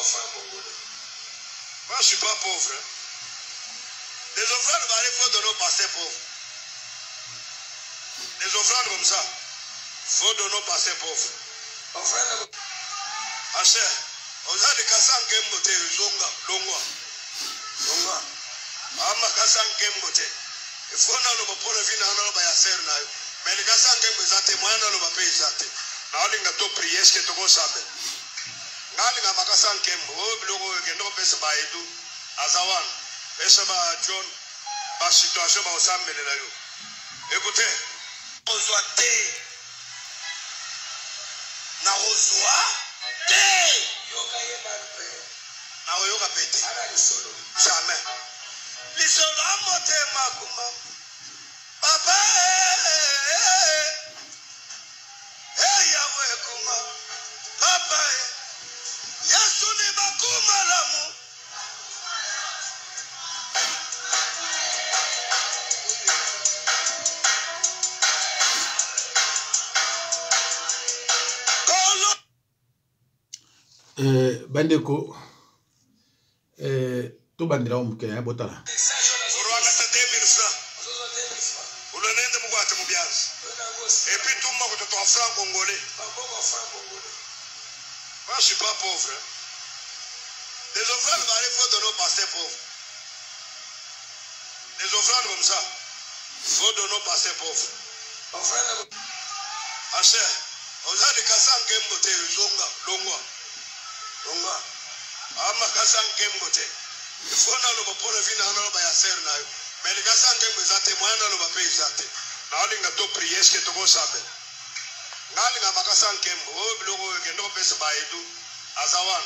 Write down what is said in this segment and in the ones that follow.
Moi, je ne suis pas pauvre. Les offrandes, il faut donner au pasteur pauvre. Les offrandes comme ça, il faut donner au pasteur pauvre. Asher, on a des cassans qui aiment voter, Longwa. Ama cassans qui aiment voter. Il faut que pour le vin, on a un mais les cassans qui aiment voter, moi, on a payé ça. On a tout prié, ce que tu veux savoir. Ngali nga makasa nkembo biloko kendo pesa ba edu azawan pesa ba John ba situation ba osambelela yo. Écoutez, ozwa te na ozwa te yoka yeba pe na yoka pete ala lisolo jamais lisolo amote makuma papa yawe kuma papa Yesu ni bakumalamu. Bandeko to bandira omuke ya botala. Urwanga 2000 francs. Ulonende mugwate mubyanzi. Et puis tout le monde te ton franc congolais. Moi, je ne suis pas pauvre. Les offrandes, il faut donner au pasteur pauvre. Les offrandes comme ça, il faut donner au pasteur pauvre. Asher, on a des cassans qui aiment voter, Longwa. Ama cassans qui aiment voter. Il faut que pour le vin, on a un serre. Mais les cassans qui aiment voter, moi, on a payé ça. On a tout prié, ce que tu veux savoir. Ngali nga makasa nkembo biloko kendo pesa ba edu azawan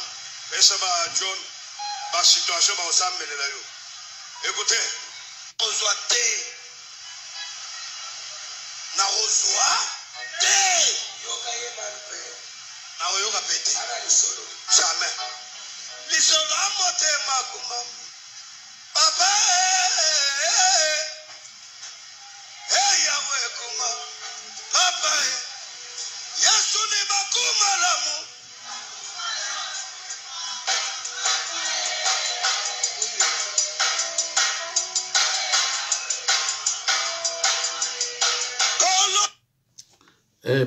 pesa ba John ba situation ba osambelela yo. Écoutez, ozwa te na ozwa te yoka yeba pe na yoka pete ala lisolo jamais lisolo amote makuma papa yawe kuma papa Yesu ni bakumalamu.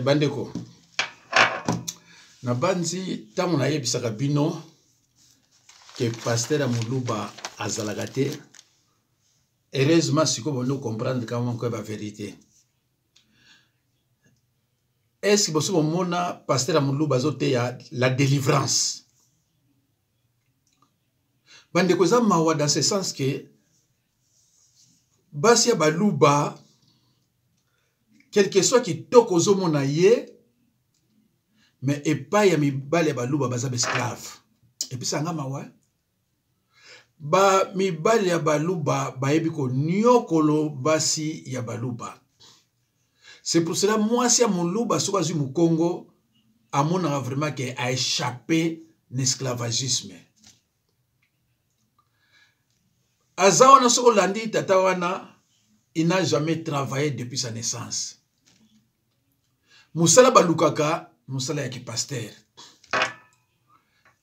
Bandeko na banzi tango na yebisaka bino ke pasteur Muluba azalaka te. Heureusement siko bono comprendre comment ko ba vérité. Est-ce que vous mona pasteur Muluba zote ya la délivrance? Bandeko za mawa dans ce sens que Basia Baluba quel que soit qui toko zo mona ye mais et pas ya mi bale Baluba baza esclave. Et puis ça nga mawa ba mi bale ya Baluba ba yebiko nyokolo basi ya Baluba. C'est pour cela, moi, si à mon loup, bah, soit mon Congo, à mon avis, vraiment, qu'il a échappé l'esclavagisme. Azawana Sokolandi, Tatawana, il n'a jamais travaillé depuis sa naissance. Moussala Balukaka, Moussala Yaki pasteur.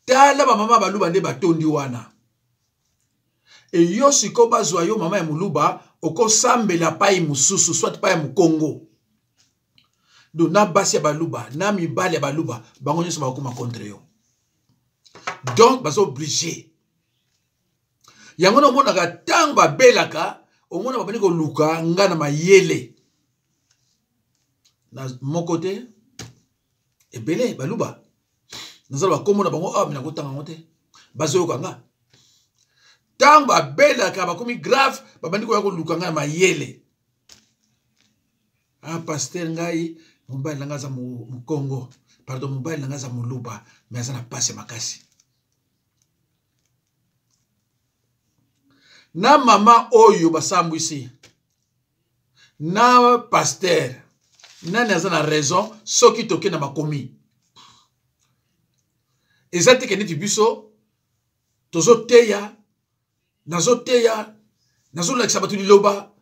Tala maman Baluba ne batondi wana. Et yo siko bazwayo maman ya Muluba, oko sambe la paille mususu, soit paille mu Congo. Donc, na basi ya Baluba, na mibali ya Baluba, bango nyoso bakoma contre yo. Donc, baso obligé. Yango na mona ka tang ba belaka, o mona ba ko luka ngana mayele. Na mon côté, e belé Baluba. Nazala ba komona bango mina ko tanga ngote. Bazo yo kanga. Tang ba belaka ba komi grave, ba ko luka ngana mayele. Ah pasteur ngai mobile nanga za mu Congo, pardon mobile nanga za Muluba, mais ça na passe makasi. Na mama oyo basambu ici. Na pasteur. Na naza na raison soki toke na makomi. Ezati ke neti biso tozo teya, nazo lakisa batu liloba,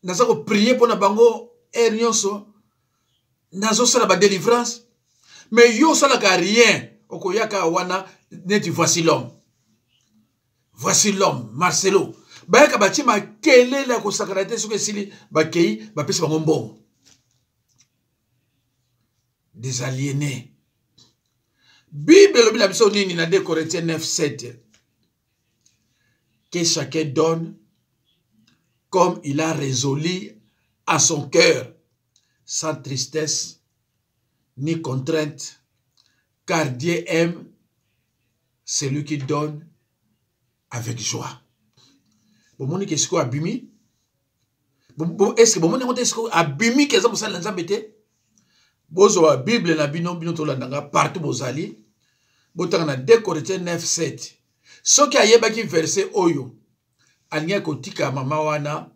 nazo ko prier pona bango nyonso. Nazo sala ba délivrance mais yo sala ka rien okoyaka wana neti voici l'homme. Voici l'homme, Marcelo. Bayaka bati ma kele la ko sakrate suke sili bakei ba pesa bango des aliénés. Bible le biso nini na 2 Corinthiens 9:7. Que chacun donne comme il a résolu à son cœur, sans tristesse ni contrainte, car Dieu aime celui qui donne avec joie. Bomoni ke siko abimi? Est-ce que bomoni ngote siko abimi ke za musala nzambe te? Bozo wa Bible na bino to landanga partout bozali. Botanga na 2 Corinthiens 9:7. Soki ayebaki verset oyo, alinga kotika mama wana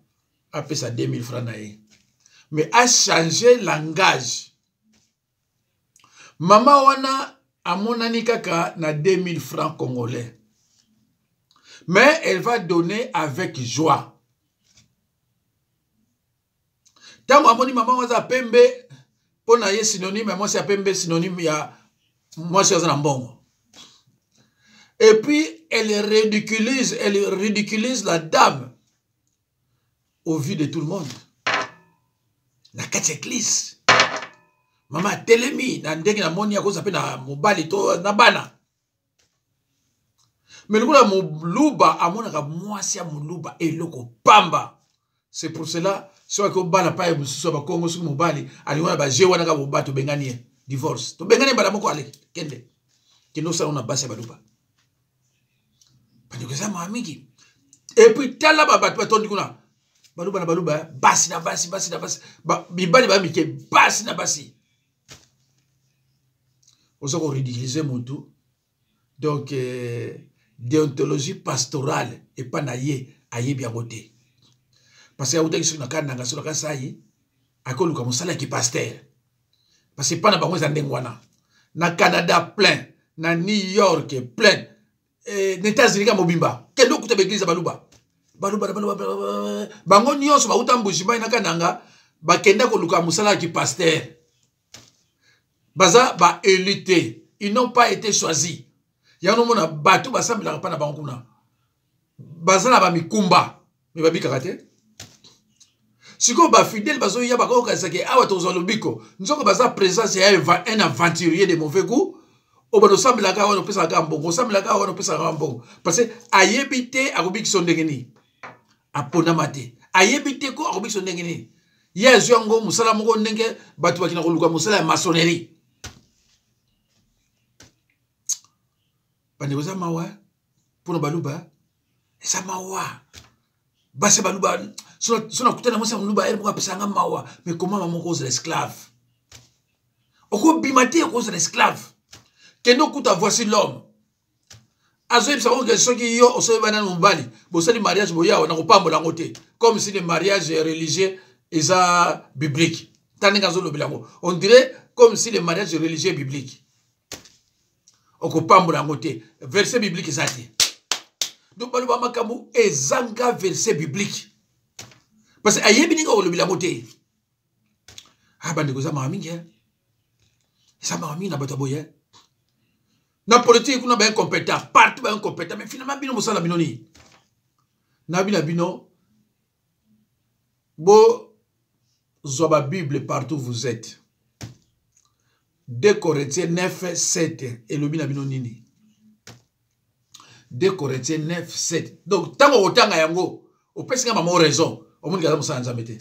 apesa 2000 francs na ye. Mais a changé langage. Mama wana amonani kaka na 2000 francs congolais. Mais elle va donner avec joie. Tango amoni mama waza pembe, pona ye synonyme, moi c'est pembe synonyme ya moi c'est un mbongo. Et puis elle ridiculise la dame au vu de tout le monde. La église. Mama telemi na ndenge na moni akoza pe na mobali to na bana. Mais le la muluba amonaka mwasi ya muluba eloko pamba. C'est pour cela soit que bana pa mususu ba Kongo su mobali aliwana ba je wana ka bobato bengani divorce. To bengani bala moko ale kende. Kino sa ona basi baluba. Parce que ça m'a amigi. Et puis tala ba bato tondi kuna. Baluba na baluba basi na basi ba bibali ba mike basi na basi. On a ridiculisé mon tout. Donc déontologie pastorale et pas naïe aïe bien voté. Parce que vous avez dit que na sur la saï à cause comme ça qui pasteur. Parce que pas na bango zandengwana. Na Canada plein, na New York plein. États-Unis ka mobimba. Kendo kuta église baluba. Baluba bango nyonso ba utambujima na kananga ba kenda ko luka musala qui pasteur. Baza ba élité, ils n'ont pas été choisis. Yano mona bato basambila pa na bankuna. Baza na ba mikumba, mais ba bikakate. Siko ba fidèle bazo ya ba ko kasake awa to zolobiko. Nzoko baza présence ya un aventurier de mauvais goût. Obano sambila ka wana pesa ka mbongo, sambila ka wana pesa ka mbongo. Parce que ayebité akobiki sondengeni. Apona mate. Ayebité ko akobiki sondengeni. Ya zongo musala moko ndenge bato bakina ko luka musala ya maçonnerie. Pande koza mawa pour baluba esa mawa base baluba sona kutana mosa baluba elle pourra pesanga mawa mais comment maman cause l'esclave oko bimate cause l'esclave kendo kuta voici l'homme azoyeb savon que soki yo osoy bana mbali bo sali mariage boya na ko pambola ngote comme si le mariage religieux est biblique taninga zo lobelango on dirait comme si le mariage religieux est biblique. Verset biblique zati. Donc baluba makamu ezanga verset biblique. Parce que ayebi ninga olobila mote. Ah bande koza mamingi. Ça mami na bato boye. Na politique kuna ba incompétent, partout ba incompétent mais finalement bino mosala binoni. Na bino bo zoba Bible partout vous êtes. 2 Corinthiens 9:7 et le binabino nini 2 Corinthiens 9:7. Donc tango otanga yango opesinga mamo raison omoni kaza musala nzambe te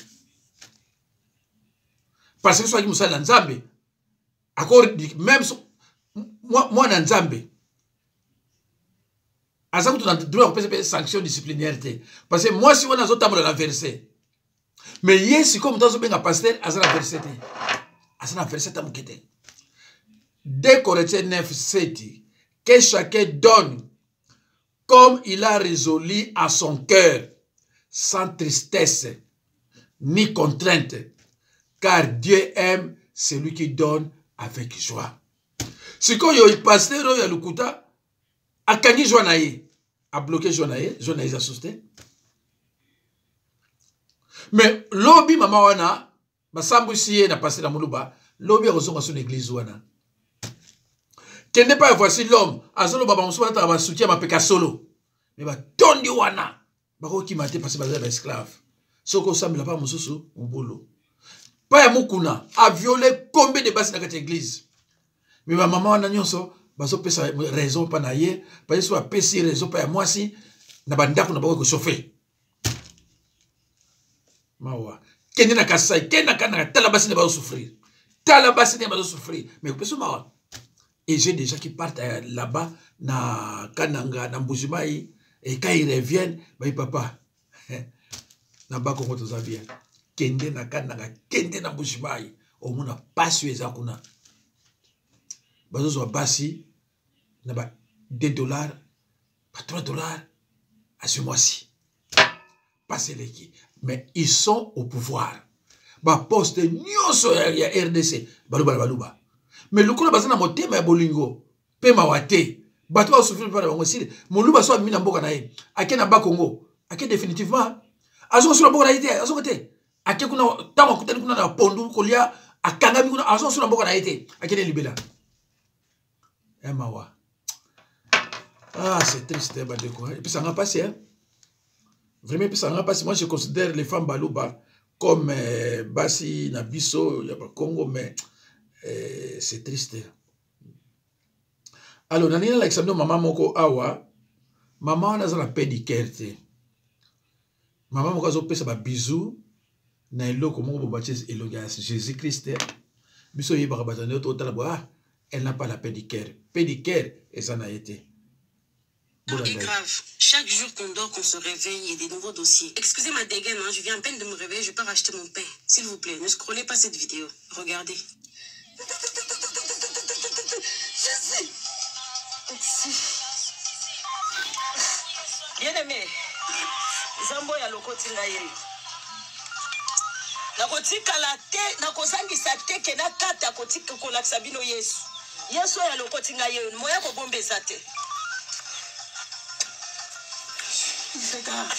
parce que soit musala nzambe accord même moi na nzambe aza kutu na droit opesa sanction disciplinaire te parce que moi si on azotambola na verset mais yesi comme tazo benga pasteur aza na verset te aza na verset tamukete 2 Corinthiens 9:7. Que chacun donne comme il a résolu à son cœur, sans tristesse ni contrainte, car Dieu aime celui qui donne avec joie. Si quand il pasteur ya lukuta akangi joie na ye, a bloqué joie na ye a susté. Mais lobi mama wana basambu siye na pasteur na muluba, lobi a reçu son église wana. Kende pas voici l'homme. Azolo baba moussa ta ba soutien ma peka solo. Mais ba tondi wana. Ba ko ki mate passer ba esclave. Soko sambela pa mususu ubolo. Pa ya mukuna a violé combien de bases dans cette église. Mais ma maman wana nyonso bazo pesa raison pa na ye, pa yeso a pesi raison pa ya mwasi na bandako na ba ko chauffer. Mawa. Kende na kasai, kende na kana tala basi ne ba souffrir. Tala basi ne ba souffrir. Mais peso mawa. Et j'ai des gens qui partent là-bas, na Kananga, na Mbujimai, et quand ils reviennent, bah, papa, na bako koto zavia, kende na Kananga, kende na Mbujimai, au moins na passe les akuna. Bazo zo basi, na ba $2, pas $3, à ce mois-ci. Passez les qui. Mais ils sont au pouvoir. Ba poste nyoso ya RDC, baluba baluba. Mais le coup là na motema ya bolingo pe mawate bato ba souffrir par bango sile moluba so mina mboka na ye ake na ba Congo ake définitivement azo sur la mboka na ye azo kote ake kuna tango kutani kuna na pondu kolia akangami kuna azo sur la mboka na ye ake ne libela mawa. Ah, c'est triste ba de quoi. Et puis ça n'a pas passé hein. Vraiment puis ça n'a pas passé. Moi je considère les femmes baluba comme basi na biso ya ba Congo, mais c'est triste. Alors, dans l'examen de maman moko awa, maman a la pédicure. Maman moko a pesa ba bisou na eloko moko baptise elogas Jésus-Christ. Biso yeba rabatane to tala elle n'a pas la pédicure. Pédicure et ça n'a été. C'est grave. Chaque jour qu'on dort, qu'on se réveille, il y a des nouveaux dossiers. Excusez ma dégaine, hein, je viens à peine de me réveiller, je pars acheter mon pain. S'il vous plaît, ne scrollez pas cette vidéo. Regardez. Bien aimé, Zambo ya lokoti ngaye. Na kotika la te, na kozangi sa te ke na kata kotika ko laksa bino Yesu. Yesu ya lokoti ngaye, moya ko bombe sa te. C'est grave.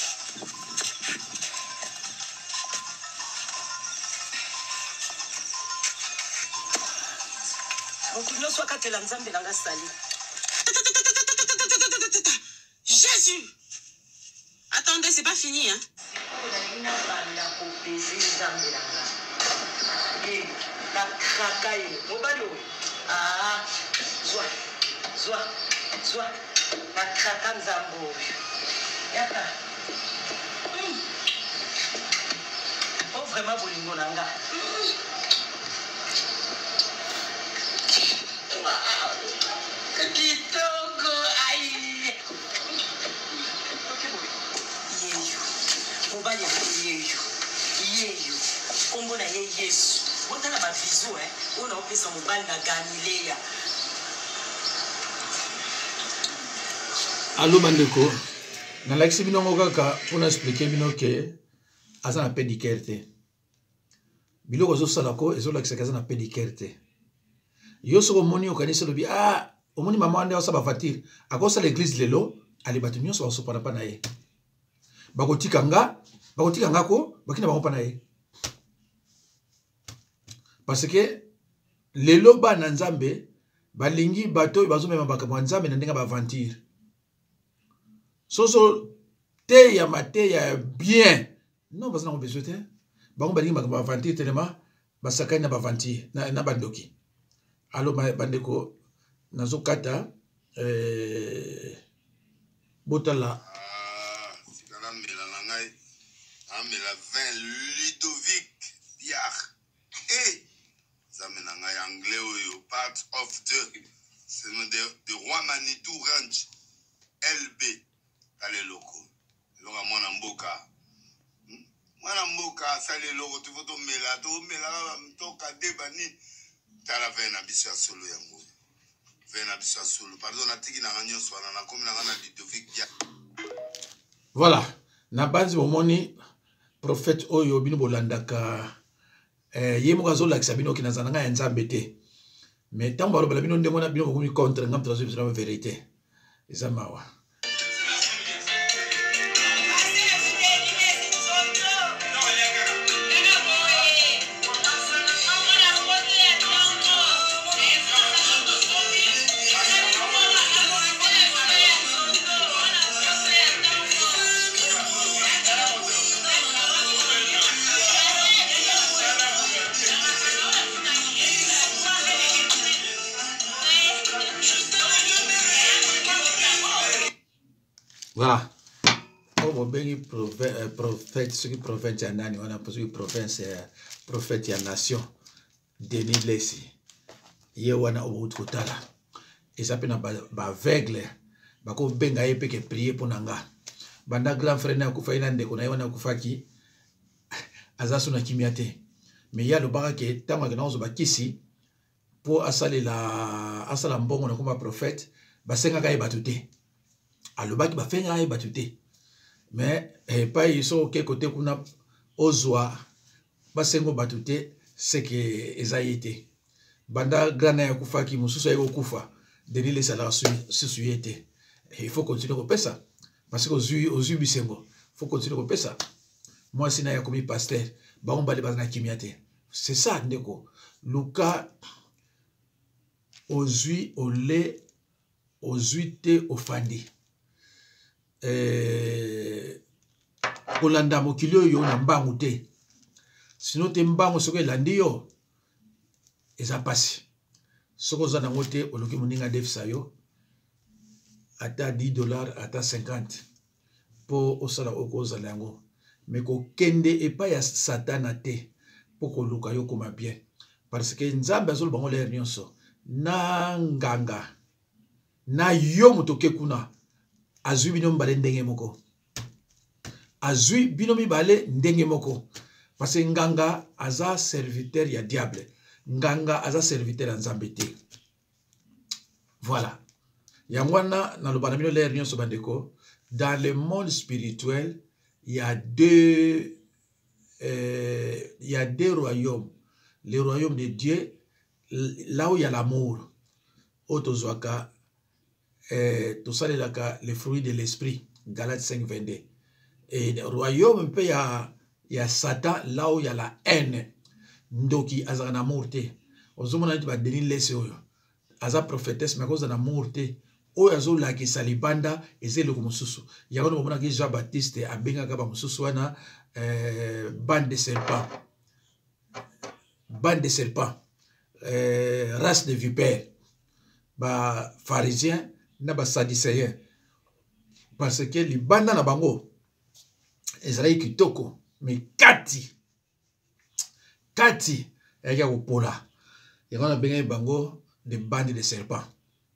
Jésus! Attendez, c'est pas fini, hein? Oh, vraiment, bolingo nanga. Kitoko aïe. Yeyo. Mobali yeyo. Yeyo. Kombo na Yesu. Botala ba viso on a opesa mobali na Galilea. Allô bandeko. Na laksi bino ngokaka pour expliquer bino que aza na pédicure. Biloko zo salako ezo lakisa kaza na pédicure. Yo soko moni okanisa lobi omoni mama ande osaba voiture akosa l'église lelo ali batu nyonso basopana pa na ye bakotika nga ko bakina bango pa na ye parce que lelo bana nzambe balingi bato bazomema makambo ya nzambe na ndenge ba aventure soso te ya mate ya bien non bazana ko besoin te bango balingi makambo ya aventure tellement basakani na ba aventure na bandoki. Alors bandeko nazokata botala sikana mela na ngai amela 20 Ludovic Biard zamena ngai anglais oyo part of c'est de Roi Manitou Ranch LB kale loko longa mwana mboka sale loko tuvoto mela mtoka debani tala vena biso ya solo yango vena biso ya solo pardon natiki na ganyo swana na komi na ngana Ludovic Biard. Voilà na base bomoni prophète oyo bino bolandaka ye mo gazo lakisa bino kinazana nga nzambe te mais tango balo bino ndemona bino ko mi contre ngam trazo la vérité eza mawa. Voilà. Comme bengi prophète, ce qui prophète ya nani, on a posé prophète, prophète ya nation, Denis Lesi. Ye wana obutu kutala. Et ça peut na ba aveugle, ba ko benga yepe ke prier pour nanga. Banda grand frère na kufa ina ndeko na wana kufa ki azasu na kimiate. Mais ya lo baka ke tanga ke na ozo bakisi pour asala mbongo na kuma prophète, ba senga ka yebatute. Alobaki ba fenga yebatute. Mais pas iso ke côté kuna ozwa basengo batute c'est que ezayete banda grana ya kufa ki mususu ya kufa Denis Lesi ala susuyete. Il faut continuer ko pesa parce que aux bisengo faut continuer ko pesa. Moi sina ya komi pasteur ba on bali bazana kimiate. C'est ça ndeko Luka ozui ole ozuite ofandi kolanda mokili oyo na mbangu te, sino te mbangu soko elandi yo eza pasi. Soko oza nango te oloki moninga defisa yo ata $10 ata 50 po osala oko ozala yango, mais kokende epai ya satana te po koluka yo koma bien, parce que nzambe azoloba ngo lere nyonso na nganga na yo moto ke kuna azwi bino mibale ndenge moko, azwi bino mibale ndenge moko, parce que nganga aza serviteur ya diable, nganga aza serviteur ya nzambe te. Voilà. Yangwana na lobana bino lere nyonso bandeko, dans le monde spirituel il y a deux royaumes. Le royaume de Dieu, là où il y a l'amour, otozwaka tout ça les fruits de l'esprit, Galates 5:22. Et le royaume il y a Satan, là où il y a la haine. Ndoki azana amour te. Ozomona nti ba Denis Lesi oyo aza prophétesse mais cause na amour te. Oyo azola ki salibanda ezelo ko mususu. Yango no mona ki Jean Baptiste abenga ka ba mususu wana bande de serpents. Bande de serpents. Race de vipères. Ba pharisiens na ba sadducéens. Parce que les banda na bango ezali kitoko mais kati yaka kopola yango na benga bango de bande de serpents.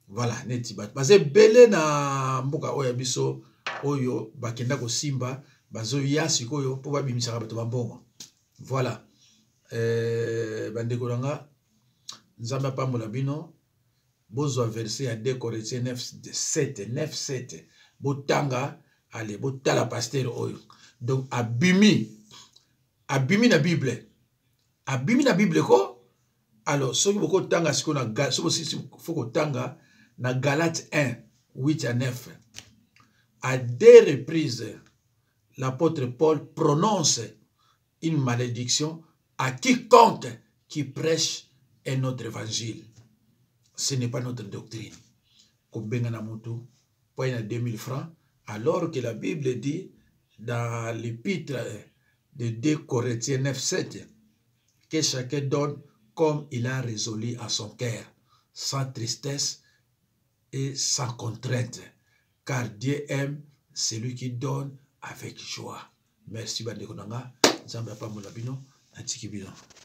Voilà neti bat baze belé na mboka oyo biso oyo bakenda ko simba bazo ya sikoyo po babimisaka bato bambongo. Voilà bandeko nanga nzamba pambola bino bozwa verset ya 2 Corinthiens 9:7 botanga allez botala pasteur oyo. Donc abimi na Bible ko alors soki boko tanga siko na foko tanga na Galates 1:8-9 à 2 reprises l'apôtre Paul prononce une malédiction à quiconque qui prêche un autre évangile. Ce n'est pas notre doctrine. Kobenga na mutu poye na 2000 francs alors que la Bible dit dans l'épître de 2 Corinthiens 9:7 que chacun donne comme il a résolu à son cœur, sans tristesse et sans contrainte, car Dieu aime celui qui donne avec joie. Merci bandeko nanga, nzambe apambola bino, atiki bino.